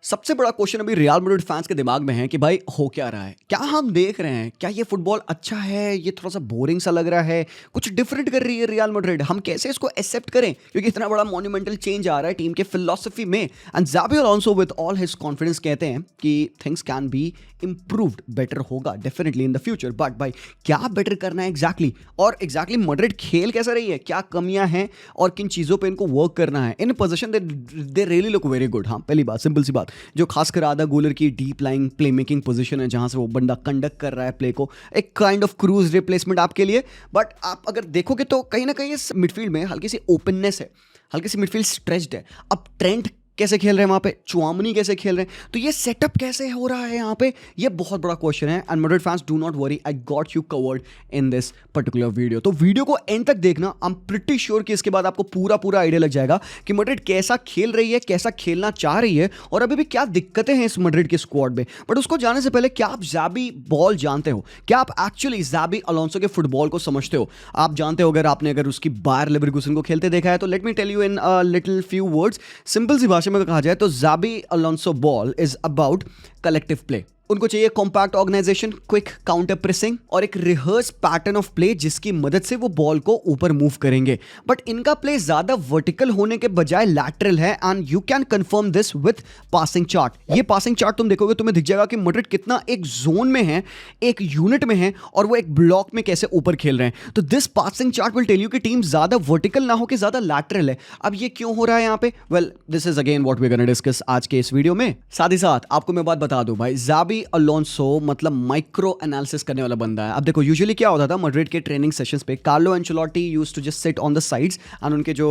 सबसे बड़ा क्वेश्चन अभी रियल मैड्रिड फैंस के दिमाग में है कि भाई हो क्या रहा है, क्या हम देख रहे हैं, क्या ये फुटबॉल अच्छा है, ये थोड़ा सा बोरिंग सा लग रहा है, कुछ डिफरेंट कर रही है रियल मैड्रिड, हम कैसे इसको एक्सेप्ट करें क्योंकि इतना बड़ा मॉन्यूमेंटल चेंज आ रहा है टीम के फिलॉसफी में। And Xabi Alonso with all his confidence कहते हैं कि things can be improved, better होगा definitely in the future, but भाई क्या बेटर करना है एग्जैक्टली, और एग्जैक्टली मैड्रिड खेल कैसा रही है, क्या कमियां हैं और किन चीज़ों पे इनको वर्क करना है। इन position they really look very good. हाँ, पहली बात, सिंपल सी बात, जो खासकर आधा गोलर की deep lying play making position है जहां से वो बंदा कंडक्ट कर रहा है प्ले को, एक काइंड ऑफ क्रूज रिप्लेसमेंट आपके लिए। बट आप अगर देखोगे तो कहीं ना कहीं इस मिडफील्ड में हल्की सी ओपननेस है, हल्की सी मिडफील्ड स्ट्रेच्ड है। अब ट्रेंट कैसे खेल रहे हैं वहाँ पे, चुआमनी कैसे खेल रहे हैं, तो ये सेटअप कैसे हो रहा है यहाँ पे, ये बहुत बड़ा क्वेश्चन है। And Madrid fans do not worry, I got you covered in this particular video. तो वीडियो को एंड तक देखना, आई एम प्रिटी श्योर कि इसके बाद आपको पूरा आइडिया लग जाएगा कि मैड्रिड कैसा खेल रही है, कैसा खेलना चाह रही है और अभी भी क्या दिक्कतें हैं इस मैड्रिड के स्क्वाड में। बट उसको जाने से पहले क्या आप ज़ाबी बॉल जानते हो, क्या आप एक्चुअली ज़ाबी अलोंसो के फुटबॉल को समझते हो? आप जानते हो अगर उसकी बायर लेवरकुसेन को खेलते देखा है तो let me tell you in little few words, simple सी भाषा में कहा जाए तो Xabi Alonso ball is about collective play. उनको चाहिए compact organisation, quick counter pressing और एक रिहर्स पैटर्न ऑफ प्ले जिसकी मदद से वो बॉल को ऊपर मूव करेंगे। बट इनका प्ले ज्यादा वर्टिकल होने के बजाय लैटरल है and you can confirm this with passing chart. ये पासिंग चार्ट तुम देखोगे तुम्हें दिख जाएगा कि मैड्रिड कितना एक जोन में है, एक यूनिट में है और वो एक ब्लॉक में कैसे ऊपर खेल रहे हैं। तो this passing chart will tell you कि टीम ज्यादा वर्टिकल ना हो कि ज्यादा लैटरल है। अब ये क्यों हो रहा है यहाँ पे? Well, this is again what we are gonna discuss आज के इस वीडियो में। साथ ही साथ आपको मैं बात बता दूं भाई, ज़ाबी अलोंसो मतलब माइक्रो एनालिसिस करने वाला बंदा है। अब देखो यूजुअली क्या होता था मैड्रिड के ट्रेनिंग सेशंस पे, Carlo Ancelotti used to just sit on the sides and उनके जो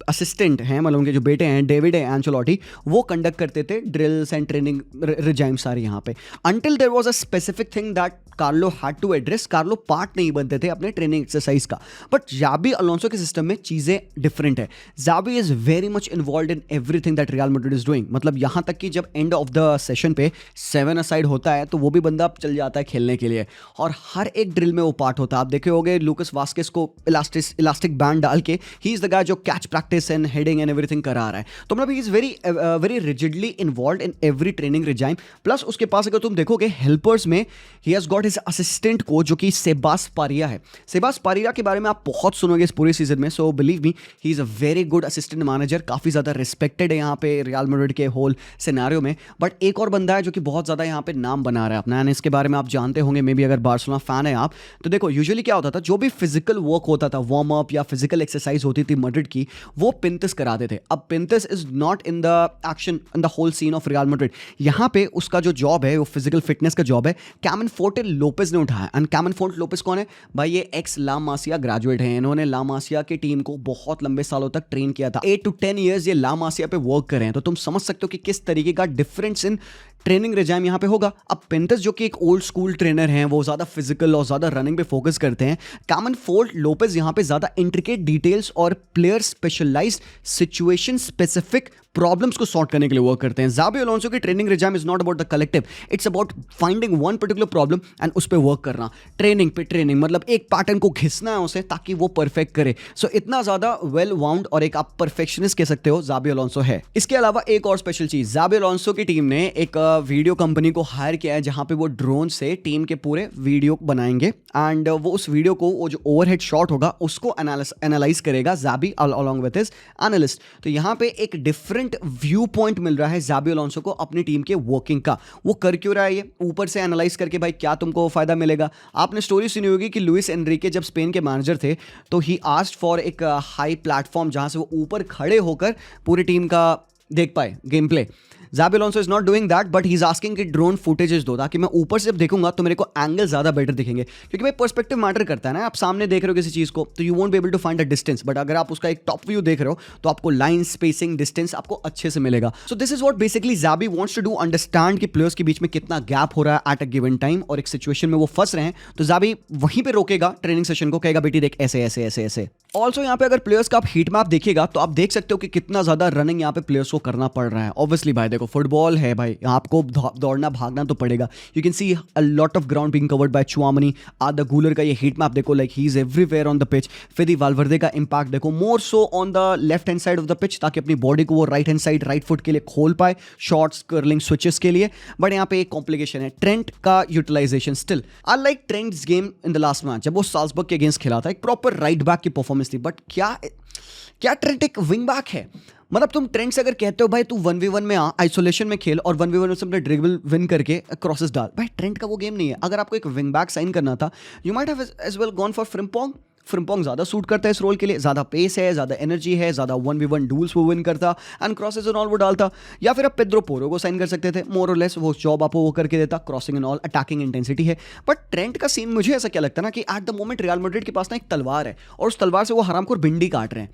असिस्टेंट हैं, मतलब उनके जो बेटे हैं डेविड एंचेलोटी, वो कंडक्ट करते थे ड्रिल्स एंड ट्रेनिंग रिजाइम सारे यहाँ पे, until there was a specific thing that Carlo had to address. Carlo part नहीं बनते थे अपने ट्रेनिंग एक्सरसाइज का। बट ज़ाबी अलोंसो के सिस्टम में चीज़ें डिफरेंट है। Xabi is very much involved in everything that Real Madrid is doing. मतलब यहाँ तक कि जब एंड ऑफ द सेशन पे 7 असाइड होता है तो वो भी बंदा चल जाता है खेलने के लिए और हर एक ड्रिल में वो पार्ट होता है। आप देखे होगे लूकस वास्केस को इलास्टिक बैंड डाल के, ही इज द गाय जो catch practice and heading and everything करा रहा है। तो मतलब he is very rigidly involve in every training regime. Plus उसके पास अगर तुम देखोगे हेल्पर्स में he has got his assistant को जो कि सेबास पारिया है। सेबास पारिया के बारे में आप बहुत सुनोगे इस पूरे सीजन में, so believe me he is a very good assistant manager, काफी ज्यादा रिस्पेक्टेड है यहाँ पे रियल मैड्रिड के होल सिनेरियो में। बट एक और बंदा है जो कि बहुत ज्यादा यहाँ पे नाम बना रहा है अपना, इसके बारे में आप जानते होंगे मे बी अगर बार्सिलोना फैन है आप। तो देखो यूजुअली क्या होता था, जो भी फिजिकल वर्क होता था, वार्म अप या फिजिकल एक्सरसाइज होती थी मैड्रिड की, वो पिंतस कराते थे। अब Pintus is not in the action in the whole scene of Real Madrid. यहाँ पे उसका जो जॉब है वो फिजिकल फिटनेस का जॉब है, कैमनफोर्टे लोपेज ने उठाया। एंड कैमनफोर्टे लोपेज कौन है भाई? ये एक्स ला मासिया ग्रेजुएट हैं। इन्होंने ला मासिया की टीम को बहुत लंबे सालों तक ट्रेन किया था। 8 to 10 ईयर्स ये ला मासिया पे वर्क कर रहे हैं। तो तुम समझ सकते हो कि किस तरीके का डिफरेंस इन ट्रेनिंग रिजाइम यहाँ पे होगा। अब पिंतस जो कि एक ओल्ड स्कूल ट्रेनर हैं, वो ज़्यादा फिजिकल और ज़्यादा रनिंग पे फोकस करते हैं। कैमनफोर्टे लोपेज यहाँ पे ज़्यादा इंट्रिकेट डिटेल्स और player specialised situation specific problems को सॉर्ट करने के लिए वर्क करते हैं। ज़ाबी अलोंसो की training regime is not about the collective, it's about finding one particular problem and उस पर वर्क करना। ट्रेनिंग पे ट्रेनिंग, मतलब एक पैटर्न को घिसना है उसे ताकि वो परफेक्ट करे। सो इतना ज़्यादा वेल वाउंड और एक आप परफेक्शनिस्ट कह सकते हो ज़ाबी अलोंसो है। इसके अलावा एक और स्पेशल चीज़, ज़ाबी अलोंसो की टीम ने एक वीडियो कंपनी को हायर किया है जहाँ पे वो ड्रोन से टीम के पूरे वीडियो बनाएंगे एंड वो उस वीडियो को, वो जो ओवरहेड शॉट होगा उसको एनालाइज करेगा ज़ाबी अलॉन्ग विद हिज एनालिस्ट। तो यहाँ पे एक डिफरेंट व्यू पॉइंट मिल रहा है ज़ाबी अलोंसो को अपनी टीम के वर्किंग का। वो कर क्यों रहा है ये? ऊपर से एनालाइज करके भाई क्या तुमको फायदा मिलेगा? आपने स्टोरी सुनी होगी कि लुइस एनरिके जब स्पेन के मैनेजर थे तो ही आस्क्ड फॉर एक हाई प्लेटफॉर्म जहां से वो ऊपर खड़े होकर पूरी टीम का देख पाए game play. Xabi Alonso is not doing that, but he is asking कि ड्रोन फुटेजेस दो ताकि मैं ऊपर से जब देखूंगा तो मेरे को एंगल ज़्यादा बेटर दिखेंगे, क्योंकि भाई पर्सपेक्टिव मैटर करता है ना। आप सामने देख रहे हो किसी चीज़ को तो you won't be able to find a distance, but अगर आप उसका एक टॉप व्यू देख रहे हो तो आपको लाइन स्पेसिंग डिस्टेंस आपको अच्छे से मिलेगा। So this is what basically Xabi wants to do, understand कि प्लेयर्स के बीच में कितना गैप हो रहा है एट अ गिवन टाइम और एक सिचुएशन में वो फंस रहे हैं। तो ज़ाबी वहीं पे रोकेगा ट्रेनिंग सेशन को, कहेगा बेटी देख ऐसे ऐसे ऐसे ऐसे। ऑल्सो यहाँ पे अगर प्लेयर्स का आप हीट मैप देखिएगा तो आप देख सकते हो कि कितना ज़्यादा रनिंग यहाँ पे प्लेयर्स को करना पड़ रहा है। ऑब्वियसली भाई देखो देखो फुटबॉल है भाई, आपको दौड़ना भागना तो पड़ेगा। You can see a lot of ground being covered by Tchouameni. Arda Guler का ये हीट मैप देखो, like he is everywhere on the pitch. Fede Valverde का इंपैक्ट देखो, more so on the left hand side of the pitch, ताकि अपनी body को वो right hand side right foot के लिए खोल पाए शॉट्स कर्लिंग स्विचेस के लिए। बट यहाँ पे एक कॉम्प्लिकेशन है, ट्रेंट का utilisation. Still I like Trent's game in the last match, जब वो साल्जबर्ग के अगेंस्ट खेला था, एक प्रॉपर राइट बैक की परफॉर्मेंस थी। बट क्या ट्रेंट एक विंग बैक है? मतलब तुम ट्रेंड से अगर कहते हो भाई तू 1v1 में आ, आइसोलेशन में खेल और 1v1 में अपने ड्रिबल विन करके क्रॉसेस डाल, भाई ट्रेंड का वो गेम नहीं है। अगर आपको एक विंग बैक साइन करना था, you might have as well gone for Frimpong. Frimpong ज़्यादा सूट करता है इस रोल के लिए, ज़्यादा पेस है, ज़्यादा एनर्जी है, ज़्यादा 1v1 डूल्स वो विन करता एंड क्रॉसेस एंड ऑल वो डालता। या फिर आप पेड्रो पोरो को साइन कर सकते थे, मोर और लेस वो जॉब आपको वो करके देता, crossing and all, attacking intensity है। बट ट्रेंट का सीन मुझे ऐसा क्या लगता है ना कि at the moment real Madrid के पास ना एक तलवार है और उस तलवार से वो हरामखोर भिंडी काट रहे हैं।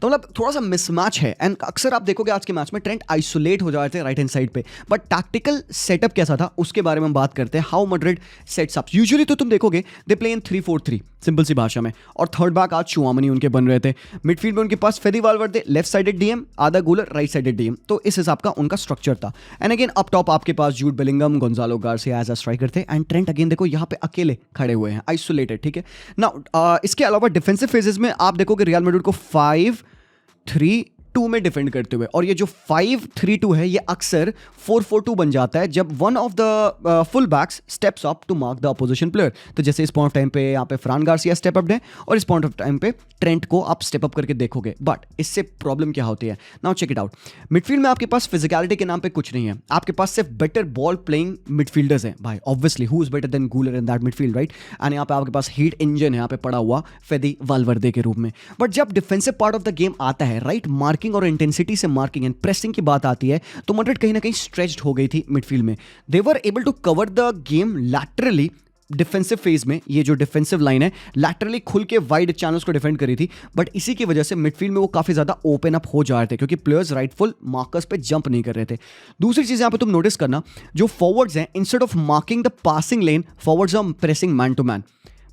तो मतलब थोड़ा सा मिसमैच है। एंड अक्सर आप देखोगे आज के मैच में ट्रेंट आइसोलेट हो जाते हैं राइट हैंड साइड पे। बट टैक्टिकल सेटअप कैसा था उसके बारे में हम बात करते हैं, how Madrid sets up. Usually तो तुम देखोगे दे प्ले इन 3-4-3 सिंपल सी भाषा में, और थर्ड बैक आज चुआमनी उनके बन रहे थे। मिडफील्ड में उनके पास फेदी वालवर्दे लेफ्ट साइडेड डीएम, आदा गूलर राइट साइडेड डीएम। तो इस हिसाब का उनका स्ट्रक्चर था। एंड अगेन अप टॉप आपके पास Jude Bellingham, Gonzalo Garcia as a striker थे। एंड ट्रेंट अगेन देखो यहाँ पे अकेले खड़े हुए हैं, आइसोलेटेड, ठीक है ना। इसके अलावा डिफेंसिव फेजेस में आप देखोगे रियल मैड्रिड को 5-3-2 में डिफेंड करते हुए, और ये जो 5-3-2 है ये अक्सर 4-4-2 बन जाता है जब one of the full backs steps up to mark the opposition player. तो जैसे इस पॉइंट ऑफ टाइम पे यहाँ पे फ्रान गार्सिया स्टेप अप है और इस पॉइंट ऑफ टाइम पे ट्रेंट को आप स्टेप अप करके देखोगे। बट इससे प्रॉब्लम क्या होती है, now check it out. Midfield में आपके पास फिजिकलिटी के नाम पे कुछ नहीं है, आपके पास सिर्फ बेटर बॉल प्लेइंग मिडफील्डर्स हैं भाई। Obviously who is better than Gular in that midfield, right? And यहाँ पे आपके पास हीट इंजन है यहाँ पे पड़ा हुआ फेदी वालवर्दे के रूप में। बट जब defensive part of the game आता है, राइट, मार्किंग और इंटेंसिटी से मार्किंग एंड प्रेसिंग की बात आती है, तो मैड्रिड कहीं ना कहीं स्ट्रेच्ड हो गई थी मिडफील्ड में। They were able to cover the game laterally defensive phase में। ये जो डिफेंसिव लाइन है लैटरली खुल के वाइड चैनल्स को डिफेंड करी थी। बट इसी की वजह से मिडफील्ड में वो काफी ज्यादा ओपन अप हो जा रहे थे क्योंकि प्लेयर्स राइटफुल मार्कर्स पे जंप नहीं कर रहे थे। दूसरी चीज यहां पे तुम नोटिस करना, जो फॉरवर्ड्स हैं instead of marking the passing lane, forwards are pressing man to man.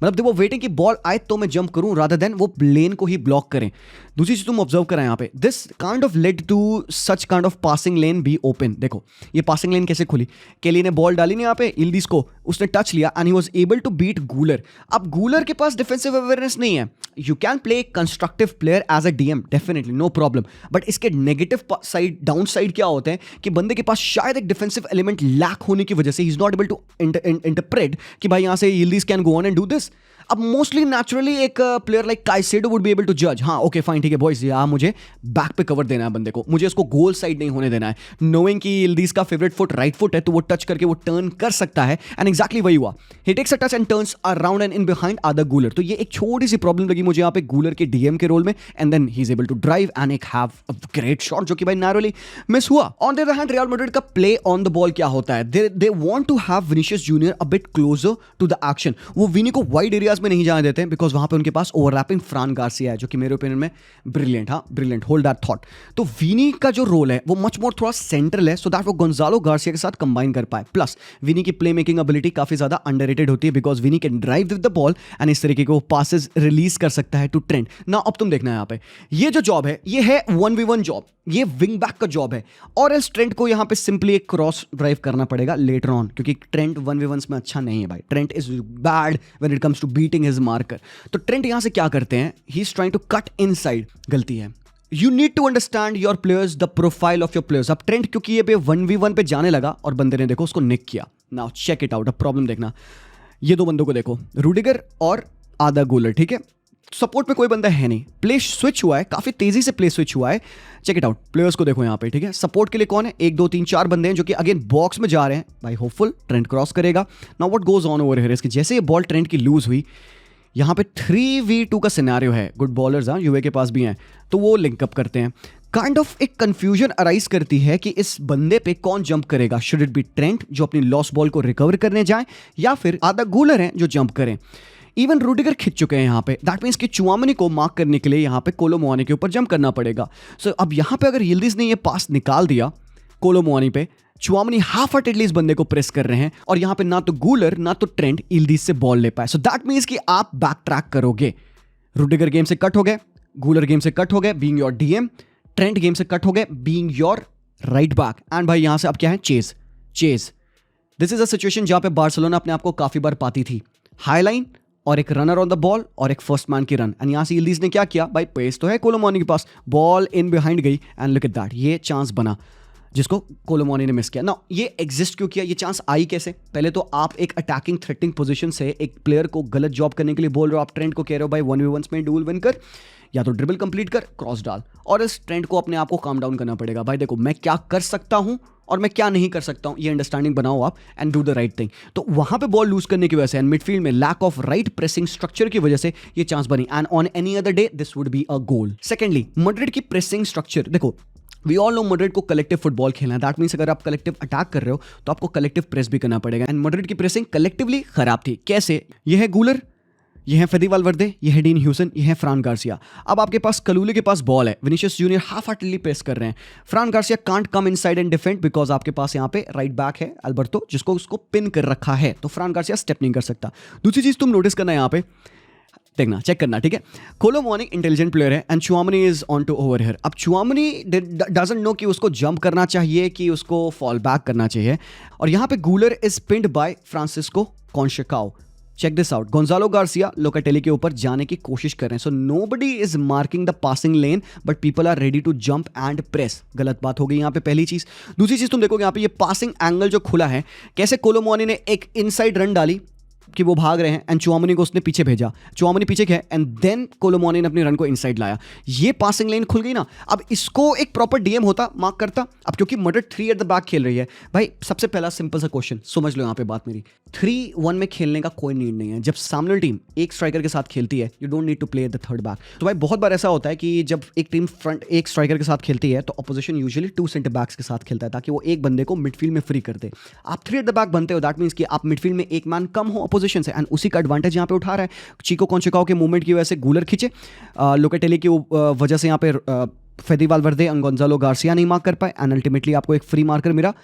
मतलब वो वेटिंग की बॉल आए तो मैं जंप करूं रादर देन वो लेन को ही ब्लॉक करें। दूसरी चीज तुम ऑब्जर्व करें यहाँ पे, this kind of led to such kind of passing lane be open. देखो ये पासिंग लेन कैसे खुली, केली ने बॉल डाली नहीं यहाँ पे इल्दिज को, उसने टच लिया and he was able to beat Guler. अब गूलर के पास डिफेंसिव अवेयरनेस नहीं है। You can play constructive player as a DM definitely, no problem, but इसके नेगेटिव साइड, डाउन साइड क्या होते हैं कि बंदे के पास शायद एक डिफेंसिव एलिमेंट लैक होने की वजह से he is not able to interpret कि भाई यहाँ से Yildiz can go on and do this. अब मोस्टली नेचुरली एक player like Caicedo would be able to जज, हाँ ओके फाइन ठीक है बॉयज, यहाँ मुझे बैक पे कवर देना है बंदे को, मुझे इसको गोल साइड नहीं होने देना है, नोइंग कि इल्दिज का फेवरेट फुट राइट फुट है तो वो टच करके वो टर्न कर सकता है। एंड एक्जैक्टली वही हुआ, he takes a touch and turns around and in behind Arda Guler. तो ये एक छोटी सी प्रॉब्लम लगी मुझे यहाँ पे गूलर के डीएम के रोल में। And then he is able to drive and एक हैव अ ग्रेट शॉट जो कि भाई नैरोली मिस हुआ। On the other hand Real Madrid का प्ले ऑन द बॉल क्या होता है, they want to have Vinicius Junior a bit closer to the action. वो विनी को वाइड एरियाज में नहीं जाने देते हैं बिकॉज वहां पे उनके पास ओवरलैपिंग फ्रान गार्सिया है जो कि मेरे ओपिनियन में ब्रिलियंट, हाँ ब्रिलियंट, होल्ड दैट थॉट। तो विनी का जो रोल है वो मच मोर थोड़ा सेंट्रल है सो दैट वो गोंजालो गार्सिया के साथ कंबाइन कर पाए। प्लस विनी की प्ले मेकिंग एबिलिटी काफी ज्यादा अंडररेटेड होती है because Vini can drive with the ball and इस तरीके को पासेस रिलीज कर सकता है टू ट्रेंट। ना अब तुम देखना यहाँ पे ये जो जॉब है ये है 1v1 जॉब, ये विंग बैक का जॉब है, और इस ट्रेंट को यहाँ पे सिंपली एक क्रॉस ड्राइव करना पड़ेगा लेटर ऑन क्योंकि ट्रेंट 1v1 में अच्छा नहीं है भाई। Trent is bad when it comes to beating his marker. तो ट्रेंट यहाँ से क्या करते हैं, he is trying to cut inside, गलती है। You need to understand your players, the profile of your players. अब ट्रेंट क्योंकि ये पे 1v1 पे जाने लगा और बंदे ने देखो उसको निक किया। नाउ चेक इट आउट, अब प्रॉब्लम देखना, ये दो बंदों को देखो, रूडिगर और आदा गूलर, ठीक है, सपोर्ट में कोई बंदा है नहीं, प्ले स्विच हुआ है, काफी तेजी से प्ले स्विच हुआ है। चेक इट आउट, प्लेयर्स को देखो यहाँ पे, ठीक है, सपोर्ट के लिए कौन है, 1 2 3 4 बंदे हैं जो कि अगेन बॉक्स में जा रहे हैं भाई, होपफुल ट्रेंट क्रॉस करेगा। Now what goes on over here is कि जैसे ये बॉल ट्रेंट की लूज हुई, यहाँ पे 3v2 का सिनेरियो है, गुड बॉलर्स हाँ यूए के पास भी हैं, तो वो लिंक अप करते हैं। काइंड ऑफ एक कंफ्यूजन अराइज करती है कि इस बंदे पे कौन जंप करेगा, शुड इट बी ट्रेंट जो अपनी लॉस बॉल को रिकवर करने जाए या फिर आधा गूलर हैं जो जंप करें। इवन रूडिगर खिंच चुके हैं यहाँ पे, दैट मीन्स कि चुआमनी को मार्क करने के लिए यहाँ पे कोलो मुआनी के ऊपर जंप करना पड़ेगा। सो अब यहाँ पे अगर यिल्दिज ने ये पास निकाल दिया कोलो मुआनी पे, चुआमनी हाफ हार्टेडली इस बंदे को प्रेस कर रहे हैं और यहाँ पे ना तो गूलर ना तो ट्रेंट यिल्दिज से बॉल ले पाए। सो दैट मीन्स कि आप बैक ट्रैक करोगे, रूडिगर गेम से कट हो गए, गूलर गेम से कट हो गए being your DM, Trent game से कट हो गए being your right back, and भाई यहाँ से अब क्या है, chase. This is a situation जहाँ पे बार्सिलोना अपने आप को काफी बार पाती थी, हाई लाइन और एक रनर ऑन द बॉल और एक फर्स्ट मैन की रन, एंड यहाँ से यिल्दीज ने क्या किया, भाई पेस तो है कोलोमोनी के पास, बॉल इन बिहाइंड गई एंड लुक एट दैट, ये चांस बना जिसको कोलोमोनी ने मिस किया ना। ये एग्जिस्ट क्यों किया, ये चांस आई कैसे? पहले तो आप एक अटैकिंग थ्रेटिंग पोजीशन से एक प्लेयर को गलत जॉब करने के लिए बोल रहे हो, आप ट्रेंड को कह रहे हो भाई 1v1 में डुएल विन कर, या तो ड्रिबल कंप्लीट कर, क्रॉस डाल, और इस ट्रेंड को अपने आप को काम डाउन करना पड़ेगा। भाई देखो मैं क्या कर सकता हूं और मैं क्या नहीं कर सकता हूं, ये अंडरस्टैंडिंग बनाओ आप and do the right thing. तो वहां पे बॉल लूज करने की वजह से एंड मिडफील्ड में lack of right pressing structure की वजह से ये चांस बनी, and on any other day this would be a goal. Secondly, Madrid की प्रेसिंग स्ट्रक्चर देखो, वी ऑल नो मैड्रिड को कलेक्टिव फुटबॉल खेलना है, दैट मींस अगर आप कलेक्टिव अटैक कर रहे हो तो आपको कलेक्टिव प्रेस भी करना पड़ेगा, एंड मैड्रिड की प्रेसिंग कलेक्टिवली खराब थी। कैसे? ये है गूलर, ये है फेदी वालवर्दे, ये है डीन ह्यूसन, ये है फ्रान गार्सिया। अब आपके पास कलूले के पास बॉल है, Vinicius junior half heartedly press कर रहे हैं, फ्रान Garcia can't come inside and defend because आपके पास यहाँ पे राइट बैक है अल्बर्टो जिसको उसको पिन कर रखा है, तो फ्रान गार्सिया स्टेप नहीं कर सकता। दूसरी चीज तुम नोटिस करना यहाँ पे, देखना, चेक करना, ठीक है। कोलोमोनी इंटेलिजेंट प्लेयर है and Tchouameni is on to over here. अब चुआमनी डजंट नो कि उसको जंप करना चाहिए कि उसको फॉल बैक करना चाहिए, और यहाँ पे Guler is pinned by Francisco Conceicao. Check this out, Gonzalo Garcia Locatelli के ऊपर जाने की कोशिश कर रहे हैं, so nobody is marking the passing lane but people are ready to jump and press. गलत बात हो गई यहाँ पे पहली चीज। दूसरी चीज तुम देखोगे यहाँ पे ये पासिंग एंगल जो खुला है, कैसे कोलोमोनी ने एक इनसाइड रन डाली कि वो भाग रहे हैं एंड चुआमनी को उसने पीछे भेजा, चुआमनी पीछे गया एंड देन कोलोमोनी ने अपनी रन को इनसाइड लाया, ये पासिंग लाइन खुल गई ना। अब इसको एक प्रॉपर डीएम होता, मार्क करता। अब क्योंकि मैड्रिड 3 एट द बैक खेल रही है, भाई सबसे पहला सिंपल सा क्वेश्चन समझ लो यहाँ पे बात मेरी, 3-1 में खेलने का कोई नीड नहीं है। जब सामने टीम एक स्ट्राइकर के साथ खेलती है, you don't need to play the third back. तो भाई बहुत बार ऐसा होता है कि जब एक टीम फ्रंट एक स्ट्राइकर के साथ खेलती है तो अपोजिशन यूजुअली 2 सेंटर बैक्स के साथ खेलता है ताकि वो एक बंदे को मिडफील्ड में फ्री कर दे। आप 3 एट द बैक बनते हो, दैट मींस कि आप मिडफील्ड में एक मैन कम हो अपोजिशन से, एंड उसी एडवांटेज यहां पे उठा रहा है। चिको कॉन्सेकाओ के मूवमेंट की वजह से गूलर खींचे, लोकेटेली की वजह से यहां पे फेदी वालवर्दे, गोंजालो गार्सिया नहीं मार्क कर पाए, एंड अल्टीमेटली आपको एक फ्री मार्कर मिला।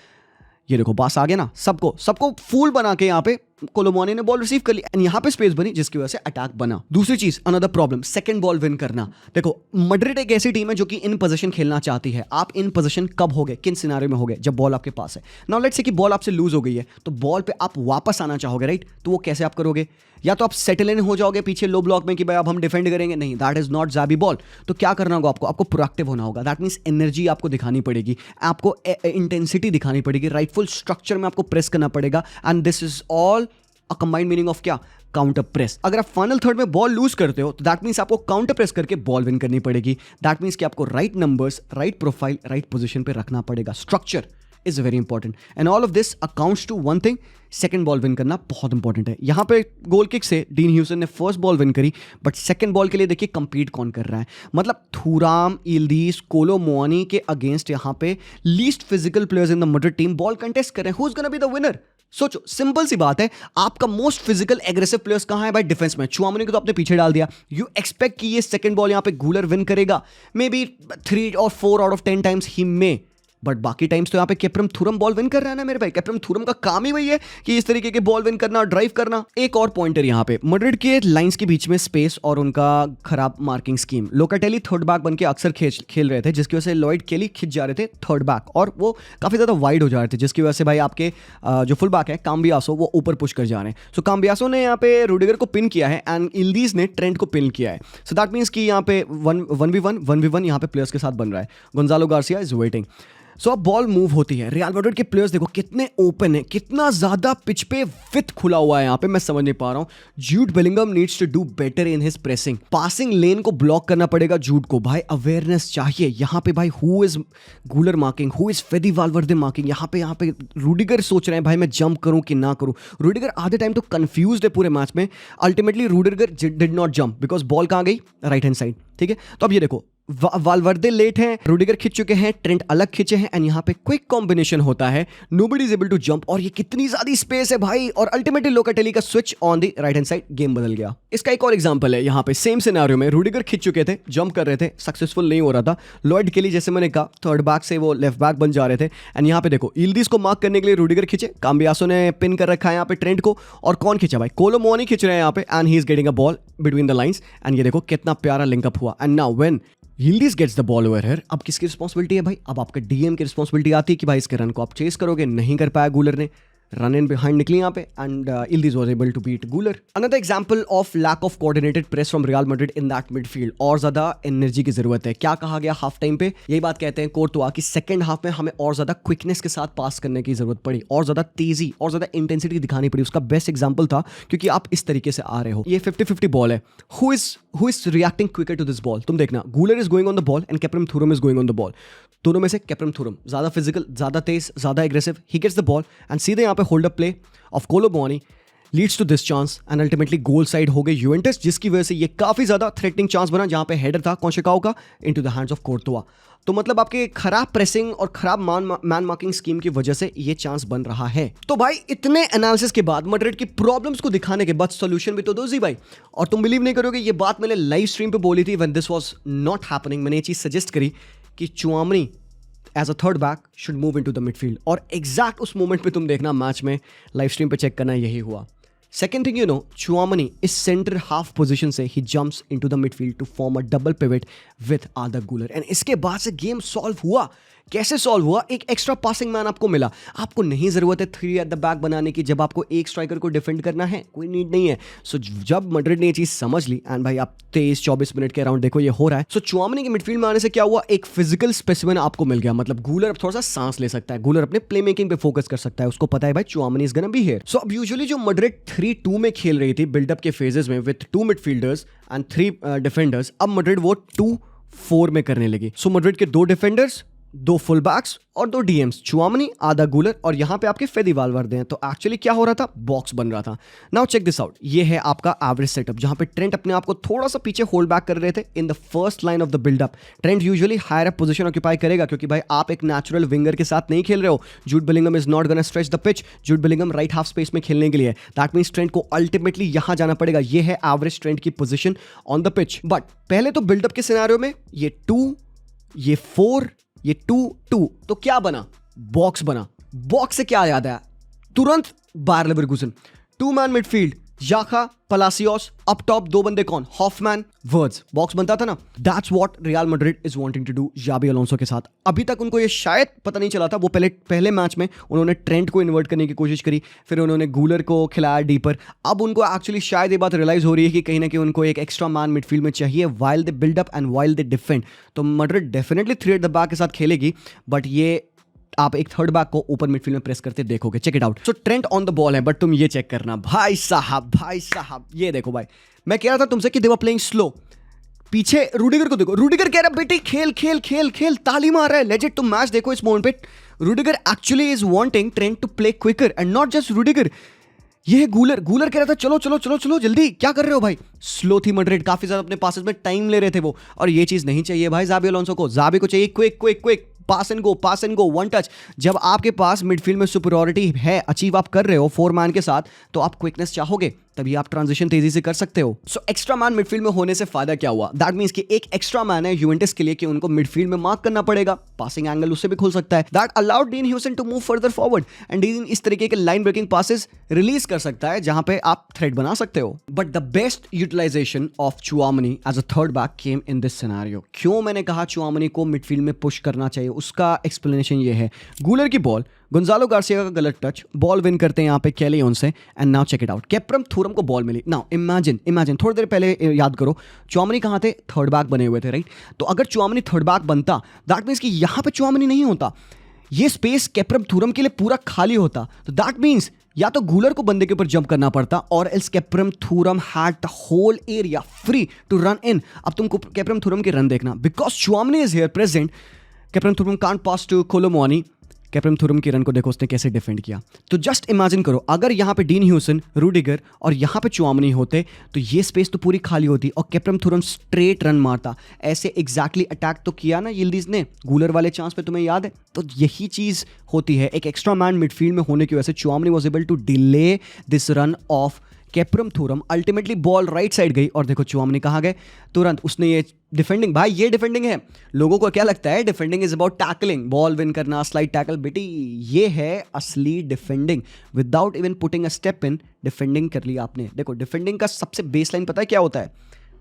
ये देखो बास आ गया ना, सबको फूल बना के यहाँ पे कोलोमोनी ने बॉल रिसीव कर ली एंड यहाँ पे स्पेस बनी जिसकी वजह से अटैक बना। दूसरी चीज, another problem, second ball win करना। देखो मैड्रिड एक ऐसी टीम है जो कि इन पोजीशन खेलना चाहती है। आप इन पोजीशन कब होगे, किन सिनारियो में होगे? जब बॉल आपके पास है। नाउ लेट्स से कि बॉल आपसे लूज हो गई है, तो बॉल पे आप वापस आना चाहोगे, राइट? तो वो कैसे आप करोगे? या तो आप सेटल इन हो जाओगे पीछे लो ब्लॉक में कि भाई अब हम डिफेंड करेंगे, नहीं, दैट इज नॉट ज़ाबी बॉल। तो क्या करना होगा आपको प्रोएक्टिव होना होगा। दैट मीन्स एनर्जी आपको दिखानी पड़ेगी, आपको इंटेंसिटी दिखानी पड़ेगी, राइटफुल स्ट्रक्चर में आपको प्रेस करना पड़ेगा, and this is all a combined meaning of क्या? Counter press. अगर आप फाइनल थर्ड में बॉल लूज करते हो तो दैट मींस आपको काउंटर प्रेस करके बॉल विन करनी पड़ेगी। दैट मींस कि आपको right numbers, right profile, right position पे रखना पड़ेगा। Structure is very important and all of this accounts to one thing, second ball win करना बहुत इंपॉर्टेंट है। यहां पे गोल किक से डीन ह्यूसन ने फर्स्ट बॉल विन करी, बट सेकंड बॉल के लिए देखिए कंपीट कौन कर रहा है। मतलब थुराम, यिल्दीज, कोलोमोनी के अगेंस्ट यहां पे least physical players in the Madrid team ball contest कर रहे हैं। Who is gonna be the winner? सोचो, सिंपल सी बात है, आपका मोस्ट फिजिकल एग्रेसिव प्लेयर्स कहां है भाई? डिफेंस में। चुआमनी को तो आपने पीछे डाल दिया। यू एक्सपेक्ट कि ये सेकंड बॉल यहां पे गूलर विन करेगा? मे बी 3 और 4 out of 10 times he may, but बाकी टाइम्स तो यहाँ पे केप्रम थुरम बॉल विन कर रहा है ना मेरे भाई। केप्रम थुरम का काम ही वही है कि इस तरीके के बॉल विन करना, ड्राइव करना। एक और पॉइंटर यहाँ पे, मैड्रिड के लाइंस के बीच में स्पेस और उनका खराब marking scheme. Locatelli third back बन के अक्सर खेल रहे थे, जिसकी वजह से लॉयड केली खिंच जा रहे थे थर्ड बैक, और वो काफी ज्यादा वाइड हो जा रहे थे, जिसकी वजह से भाई आपके जो फुल बैक है काम्बियासो, वो ऊपर पुश कर जा रहे हैं। सो काम्बियासो ने यहाँ पे रूडिगर को पिन किया है एंड यिल्दीज ने ट्रेंट को पिन किया है। सो दैट मीन्स कि यहाँ पे 1v1 यहाँ पे प्लेयर्स के साथ बन रहा है। Gonzalo Garcia is waiting. So अब बॉल मूव होती है। रियल मैड्रिड के प्लेयर्स देखो कितने ओपन है, कितना ज्यादा पिच पे विथ खुला हुआ है यहाँ पे, मैं समझ नहीं पा रहा हूँ। Jude Bellingham needs to do better in his pressing. Passing lane को ब्लॉक करना पड़ेगा जूड को। भाई अवेयरनेस चाहिए यहाँ पे। भाई who is Gular marking, who is Phedi वालवर्दे marking? यहाँ पे रूडिगर सोच रहे हैं भाई मैं जंप करूँ कि ना करूँ। रूडिगर आधे टाइम तो कंफ्यूज्ड है पूरे मैच में। Ultimately Rudiger did not jump because ball कहाँ गई? राइट हैंड साइड, ठीक है। तो अब ये देखो, वालवर्दे लेट हैं, रूडिगर खिंच चुके हैं, ट्रेंट अलग खिंचे हैं, एंड यहाँ पे क्विक कॉम्बिनेशन होता है, nobody is able to jump, और ये कितनी ज्यादा स्पेस है भाई, और अल्टीमेटली लोकाटेली का switch on the right hand side, game बदल गया। इसका एक और एग्जांपल है, यहाँ पे सेम सिनेरियो में रूडिगर खिंच चुके थे, जंप कर रहे थे, सक्सेसफुल नहीं हो रहा था। लॉयड केली जैसे मैंने कहा थर्ड बैक से वो लेफ्ट बैक बन जा रहे थे, एंड यहाँ पे देखो यिल्दीज को मार्क करने के लिए रूडिगर खिंचे, काम्बियासो ने पिन कर रखा है यहाँ पे ट्रेंट को, और कौन खिंचा भाई? कोलोमोनी खिंच रहे हैं यहाँ पे, and he is getting a ball between the lines, and ये देखो कितना प्यारा लिंकअप हुआ। And now when Yildiz gets the ball over here. अब किसकी रिस्पॉन्सिबिलिटी है भाई? अब आपका डीएम की रिस्पॉन्सिबिलिटी आती है कि भाई इसके रन को आप चेस करोगे। नहीं कर पाया गूलर ने, रन इन बिहाइंड निकली यहाँ पे and Yildiz was able to beat Guler. Another example of lack of coordinated press from Real Madrid in that midfield. और ज्यादा एनर्जी की जरूरत है। क्या कहा गया हाफ टाइम पे? यही बात कहते हैं कोर्तुआ कि सेकंड हाफ में हमें और ज्यादा क्विकनेस के साथ पास करने की जरूरत पड़ी, और ज्यादा तेजी और ज्यादा इंटेंसिटी दिखानी पड़ी। उसका बेस्ट एग्जांपल था क्योंकि आप इस तरीके से आ रहे हो, ये 50-50 बॉल है। Who is reacting quicker to this ball? तुम देखना, Guler is going on the ball and Khephren Thuram is going on the ball. दोनों में से केपरम थुरम ज्यादा फिजिकल, ज्यादा तेज, ज्यादा aggressive. He gets the ball and सीधे यहाँ पे hold up play of Kolo Muani leads to this chance and ultimately goal side हो गए यूवेंटस, जिसकी वजह से ये काफी ज्यादा थ्रेटनिंग चांस बना जहां पे हेडर था कोंसेकाओ का into the hands of Courtois. तो मतलब आपके खराब प्रेसिंग और खराब मैन मार्किंग स्कीम की वजह से ये चांस बन रहा है। तो भाई इतने एनालिसिस के बाद, मड्रिड की प्रॉब्लम्स को दिखाने के बाद सोल्यूशन भी तो दो जी भाई। और तुम बिलीव नहीं करोगे, ये बात मैंने लाइव स्ट्रीम पे बोली थी when this was not happening. मैंने ये चीज सजेस्ट करी कि Tchouameni as a third back should move into the midfield, और एग्जैक्ट उस मोमेंट पे तुम देखना मैच में, लाइव स्ट्रीम पे चेक करना, यही हुआ। Second thing you know, Chouamani is center half position से he jumps into the midfield to form a double pivot with Arda Güler and इसके बाद से गेम सॉल्व हुआ। कैसे सॉल्व हुआ? एक एक्स्ट्रा पासिंग मैन आपको मिला। आपको नहीं जरूरत है 3 एट द बैक बनाने की जब आपको एक स्ट्राइकर को डिफेंड करना है, कोई नीड नहीं है। सो जब मड्रिड ने ये चीज समझ ली एंड भाई आप 23-24 मिनट के अराउंड देखो ये हो रहा है। सो चुआमनी के मिडफील्ड में आने से क्या हुआ? एक फिजिकल स्पेसिमेन आपको मिल गया। मतलब गूलर अब थोड़ा सा सांस ले सकता है, गूलर अपने प्ले मेकिंग पे फोकस कर सकता है। उसको पता है भाई Tchouameni is gonna be here. So अब यूजुअली जो मड्रिड 3-2 में खेल रही थी बिल्डअप के फेजेस में विद 2 मिडफील्डर्स एंड 3 डिफेंडर्स, अब मड्रिड वो 2-4 में करने लगी। सो मड्रिड के 2 डिफेंडर्स, 2 फुल बैक्स और 2 डीएम्स, चुआमनी, आदा गूलर, और यहां पे आपके फेदी वालवर्दे हैं। तो एक्चुअली क्या हो रहा था? बॉक्स बन रहा था। नाउ चेक दिस आउट, ये है आपका एवरेज सेटअप जहां पे ट्रेंट अपने आप को थोड़ा सा पीछे होल्ड बैक कर रहे थे in the first line of the buildup. Trent usually higher up position occupy करेगा क्योंकि भाई आप एक नेचुरल विंगर के साथ नहीं खेल रहे हो। Jude Bellingham is not gonna stretch the pitch. Jude Bellingham right half space में खेलने के लिए, दैट मींस ट्रेंट को अल्टीमेटली यहां जाना पड़ेगा। ये है एवरेज ट्रेंट की position on the pitch. But पहले तो बिल्डअप के सिनेरियो में ये 2, ये 4, ये 2-2, तो क्या बना? बॉक्स बना। बॉक्स से क्या याद आया? तुरंत Bayer Leverkusen, 2 man midfield, Xhaka, Palacios, up top 2 बंदे कौन? Hofmann, Wirtz. बॉक्स बनता था ना। That's what Real Madrid is wanting to do Xabi Alonso के साथ। अभी तक उनको ये शायद पता नहीं चला था। वो पहले मैच में उन्होंने ट्रेंट को इन्वर्ट करने की कोशिश करी, फिर उन्होंने गूलर को खिलाया डीपर। अब उनको एक्चुअली शायद ये बात रियलाइज हो रही है कि कहीं ना कहीं उनको एक एक्स्ट्रा मैन मिडफील्ड में चाहिए while they build up and while they defend. तो Madrid definitely 3 at the back के साथ खेलेगी, बट ये आप एक थर्ड बैक को ऊपर मिडफील्ड में प्रेस करते देखोगे। Check it out. So Trent on the ball है, बट तुम ये चेक करना भाई साहब, ये देखो भाई, मैं कह रहा था तुमसे कि दे वर प्लेइंग स्लो। पीछे रूडिगर को देखो, रूडिगर कह रहा है बेटी खेल खेल खेल खेल, ताली मार रहा है। लेजिट तुम मैच देखो इस मोमेंट पे, Rudiger actually is wanting Trent to play quicker and not just Rudiger. ये है गूलर कह रहा था चलो चलो चलो चलो जल्दी, क्या कर रहे हो भाई? स्लो थी मड्रिड, काफी ज्यादा अपने पासेस में टाइम ले रहे थे वो, और ये चीज नहीं चाहिए भाई जाबी अलोंसो को। जाबी को चाहिए quick pass and go, 1 touch. जब आपके पास मिडफील्ड में सुपीरियरिटी है, अचीव आप कर रहे हो 4 मैन के साथ, तो आप क्विकनेस चाहोगे, तभी आप ट्रांजिशन तेजी से कर सकते हो। सो एक्स्ट्रा मैन मिडफील्ड में होने से फायदा क्या हुआ? दैट मींस कि एक एक्स्ट्रा मैन है यूवेंटस के लिए कि उनको मिडफील्ड में मार्क करना पड़ेगा, पासिंग एंगल उससे भी खुल सकता है। That allowed Dean Huijsen to move further forward and Dean इस तरीके के लाइन ब्रेकिंग पासेस रिलीज कर सकता है जहां पे आप थ्रेड बना सकते हो। But the best utilisation of Tchouameni as a third back came in this scenario. क्यों मैंने कहा चुआमनी को मिडफील्ड में पुश करना चाहिए, उसका एक्सप्लेनेशन ये है। गूलर की बॉल, गोंजालो गार्सिया का गलत टच, बॉल विन करते हैं यहाँ पे कैलियोन से, and now check it out, Khephren Thuram को बॉल मिली। नाउ इमेजिन थोड़ी देर पहले याद करो, चुआमनी कहाँ थे? थर्ड बैक बने हुए थे, राइट? तो अगर चुआमनी थर्ड बैक बनता, दैट मीन्स कि यहाँ पे चुआमनी नहीं होता, ये स्पेस केपरम थुरम के लिए पूरा खाली होता। तो दैट मीन्स या तो गूलर को बंदे के ऊपर जंप करना पड़ता, और else Khephren Thuram had the whole area free to run in. अब तुमको केपरम थुरम के रन देखना, because Tchouameni is here present, Khephren Thuram can't pass to Kolo Muani. केपरम Thuram की रन को देखो उसने कैसे डिफेंड किया। तो जस्ट इमेजिन करो, अगर यहाँ पे डीन ह्यूसन, रूडिगर और यहाँ पे चुआमनी होते तो ये स्पेस तो पूरी खाली होती और केपरम थुरम स्ट्रेट रन मारता। ऐसे एग्जैक्टली अटैक तो किया ना यिल्दीज ने गूलर वाले चांस पे, तुम्हें याद है? तो यही चीज होती है, एक एक्स्ट्रा मैन मिडफील्ड में होने की वजह से Tchouameni was able to delay this run of Khephren Thuram. Ultimately ball right side गई और देखो चुआमनी कहाँ गए, तुरंत उसने ये डिफेंडिंग, भाई ये डिफेंडिंग है। लोगों को क्या लगता है defending is about tackling, ball win करना, स्लाइड टैकल, बेटी ये है असली defending. Without even putting a step in, defending कर लिया आपने। देखो डिफेंडिंग का सबसे बेस लाइन पता है क्या होता है?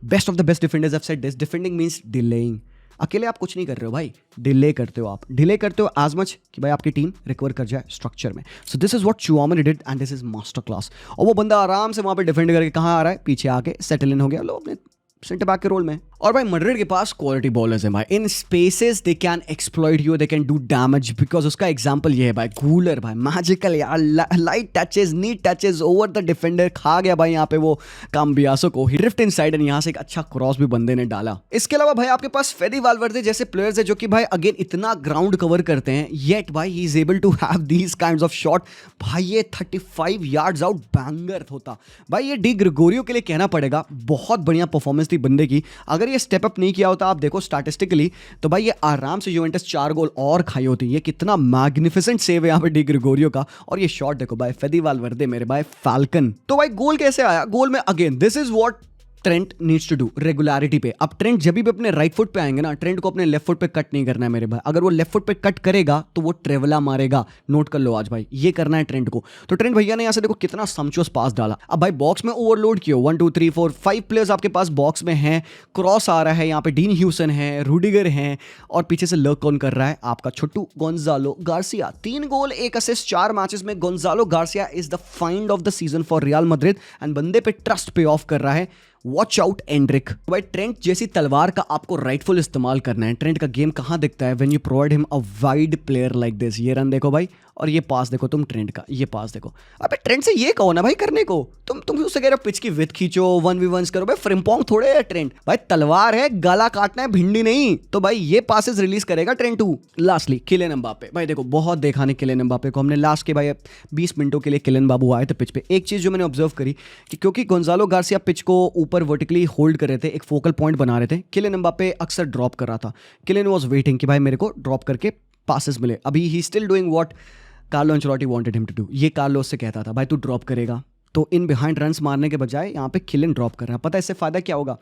Best of the best defenders have said this, defending means delaying. अकेले आप कुछ नहीं कर रहे हो भाई, डिले करते हो, आप डिले करते हो एज मच कि भाई आपकी टीम रिकवर कर जाए स्ट्रक्चर में। सो this is what Tchouameni did and this is master class. और वो बंदा आराम से वहां पे डिफेंड करके कहाँ आ रहा है, पीछे आके सेटल इन हो गया, लो अपने सेंटर बैक के रोल में। और भाई मैड्रिड के पास क्वालिटी बॉलर्स हैं भाई, in spaces they can exploit you, they can do damage. Because उसका एग्जांपल ये है भाई, गूलर भाई मैजिकल यार, light touches, neat touches over the defender, खा गया भाई यहाँ पे वो काम्बियासो को, ही ड्रिफ्ट इनसाइड एंड यहाँ से एक अच्छा क्रॉस भी बंदे ने डाला। इसके अलावा भाई आपके पास फेदी वाल्वर्दे जैसे प्लेयर्स है जो कि भाई अगेन इतना ग्राउंड कवर करते हैं, येट भाई he is able to have these kinds of shot. भाई ये 35 यार्ड्स आउट बैंगर होता भाई, ये डी ग्रेगोरियो के लिए कहना पड़ेगा, बहुत बढ़िया परफॉर्मेंस थी बंदे की। अगर ये स्टेप अप नहीं किया होता आप देखो स्टैटिस्टिकली, तो भाई ये आराम से यूवेंटस 4 गोल और खाई होती। ये कितना मैग्निफिसेंट सेव है यहाँ पे डी ग्रेगोरियो का। और ये शॉट देखो भाई, फेदी वाल्वर्दे मेरे भाई फैल्कन। तो भाई गोल कैसे आया, गोल में again this is what Trent needs to do regularity पे। अब ट्रेंट जब भी अपने राइट फुट पे आएंगे ना, ट्रेंट को अपने लेफ्ट फुट पे कट नहीं करना है मेरे भाई। अगर वो लेफ्ट फुट पे कट करेगा तो वो ट्रेवला मारेगा, नोट कर लो आज भाई, ये करना है ट्रेंट को। तो ट्रेंट भैया ने यहाँ से देखो कितना समचुअस पास डाला। अब भाई बॉक्स में ओवरलोड किया, 1 2 3 4 5 प्लेयर्स आपके पास बॉक्स में हैं, क्रॉस आ रहा है यहाँ पे, डीन ह्यूसन है, रूडिगर है, और पीछे से लर्क कौन कर रहा है, आपका छोटू गोंजालो गार्सिया। 3 गोल 1 असिस्ट 4 मैचेस में Gonzalo Garcia is the find of the season for real Madrid and बंदे पे ट्रस्ट पे ऑफ कर रहा है। Watch out Anrich. भाई ट्रेंट जैसी तलवार का आपको राइटफुल इस्तेमाल करना है। ट्रेंट का गेम कहाँ दिखता है, when you provide him a wide player like this. ये रन देखो भाई, और ये पास देखो तुम ट्रेंट का, ये पास देखो। अबे ट्रेंट से ये कहो ना भाई करने को, तुम उससे कह रहे हो पिच की विथ खींचो, 1v1 करो। भाई फ्रिम्पोंग थोड़े है ट्रेंट, भाई तलवार है, गला काटना है, भिंडी नहीं। तो भाई ये पासेस रिलीज करेगा Trent too. Lastly Kylian Mbappe. भाई देखो बहुत देखा नहीं किलियन एम्बापे को हमने, लास्ट के भाई 20 मिनटों के लिए किलियन बाबू आए थे पिच पे। एक चीज जो मैंने ऑब्जर्व करी कि क्योंकि गोंजालो गार्सिया पिच को ऊपर वर्टिकली होल्ड कर रहे थे, एक फोकल पॉइंट बना रहे थे, किलियन एम्बापे अक्सर ड्रॉप कर रहा था। किलियन वाज वेटिंग कि भाई मेरे को ड्रॉप करके पासेस मिले। अभी he still doing what Carlo Ancelotti wanted him to do. ये कार्लो उससे कहता था भाई तू ड्रॉप करेगा, तो इन बिहाइंड रन्स मारने के बजाय यहाँ पे किलियन ड्रॉप कर रहा है। पता है इससे फायदा क्या होगा,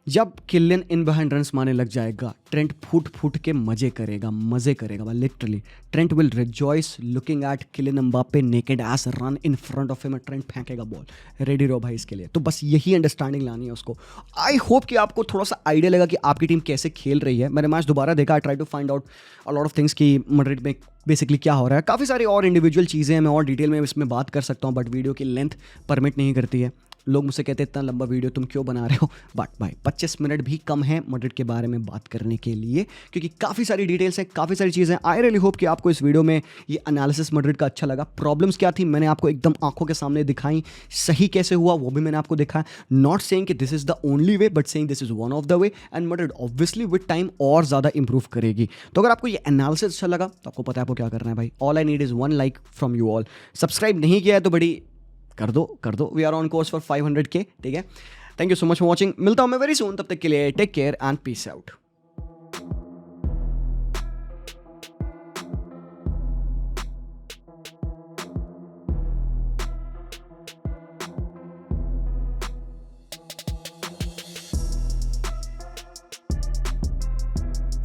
जब किलियन इन बिहाइंड रन्स मारने लग जाएगा, ट्रेंट फुट फुट के मजे करेगा भाई, literally Trent will rejoice looking at Kylian Mbappe naked as run in front of him, Trent फेंकेगा बॉल। रेडी रहो भाई इसके लिए। तो बस यही अंडरस्टैंडिंग लानी है उसको। आई होप कि आपको थोड़ा सा आइडिया लगा कि आपकी टीम कैसे खेल रही है। मैंने मैच दोबारा देखा, I try to find out a lot of things कि मैड्रिड में बेसिकली क्या हो रहा है। काफ़ी सारी और इंडिविजुअल चीज़ें हैं, मैं और डिटेल में इसमें बात कर सकता हूँ, बट वीडियो की लेंथ परमिट नहीं करती है। लोग मुझसे कहते हैं इतना लंबा वीडियो तुम क्यों बना रहे हो, बट भाई 25 मिनट भी कम है मैड्रिड के बारे में बात करने के लिए, क्योंकि काफ़ी सारी डिटेल्स हैं, काफ़ी सारी चीज़ें। आई रियली होप कि आपको इस वीडियो में ये एनालिसिस मैड्रिड का अच्छा लगा। प्रॉब्लम्स क्या थी मैंने आपको एकदम आंखों के सामने दिखाई, सही कैसे हुआ वो भी मैंने आपको दिखाया। नॉट सेइंग कि this is the only way, but saying this is one of the way, and Madrid obviously with time और ज़्यादा इंप्रूव करेगी। तो अगर आपको ये एनालिसिस अच्छा लगा तो आपको पता है आपको क्या करना है भाई। All I need is 1 like from you all. Subscribe नहीं किया है तो बड़ी कर दो। We are on course for 500K, ठीक है। Thank you so much for watching. मिलता हूँ मैं वेरी सून, तब तक के लिए take care and peace out.